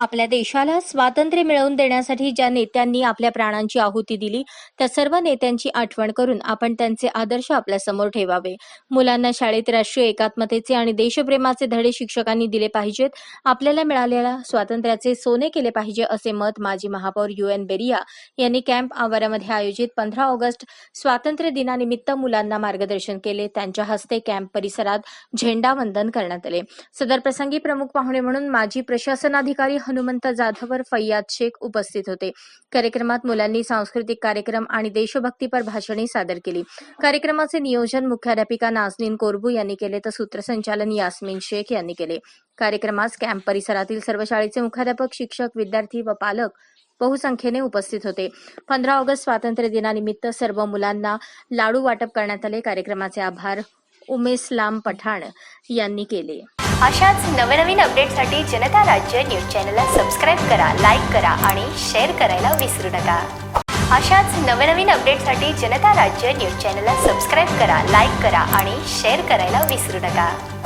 आपल्या देशाला स्वातंत्र्य मिळवून देण्यासाठी ज्या नेत्यांनी आपल्या प्राणांची आहुती दिली त्या सर्व नेत्यांची आठवण करून आपण त्यांचे आदर्श आपल्या समोर ठेवावे. मुलांना शाळेत राष्ट्रीय एकात्मतेचे आणि देशप्रेमाचे धडे शिक्षकांनी दिले पाहिजेत. आपल्याला मिळालेल्या स्वातंत्र्याचे सोने केले पाहिजे असे मत माजी महापौर UN बेरिया यांनी कॅम्प आवारामध्ये आयोजित 15 ऑगस्ट स्वातंत्र्य दिनानिमित्त मुलांना मार्गदर्शन केले. त्यांच्या हस्ते कॅम्प परिसरात झेंडावंदन करण्यात आले. सदर प्रसंगी प्रमुख पाहुणे म्हणून माजी प्रशासनाधिकारी हनुमंत जाधवर फैयाद शेख उपस्थित होते. कार्यक्रमात मुलांनी सांस्कृतिक कार्यक्रम आणि देशभक्तीपर भाषणे सादर केली. कार्यक्रमाचे नियोजन मुख्याध्यापिका नाझनीन कोरबू यांनी केले तर सूत्रसंचालन यास्मीन शेख यांनी केले. कार्यक्रमास कॅम्प परिसरातील सर्व शाळेचे मुख्याध्यापक, शिक्षक, विद्यार्थी व पालक बहुसंख्येने उपस्थित होते. 15 ऑगस्ट स्वातंत्र्य दिनानिमित्त सर्व मुलांना लाडू वाटप करण्यात आले. कार्यक्रमाचे आभार उमेसलाम पठाण यांनी केले. अशाच नवनवीन अपडेटसाठी जनता राज्य न्यूज चॅनलला सबस्क्राईब करा, लाईक करा आणि शेअर करायला विसरू नका. अशाच नवनवीन अपडेटसाठी जनता राज्य न्यूज चॅनलला सबस्क्राईब करा, लाईक करा आणि शेअर करायला विसरू नका.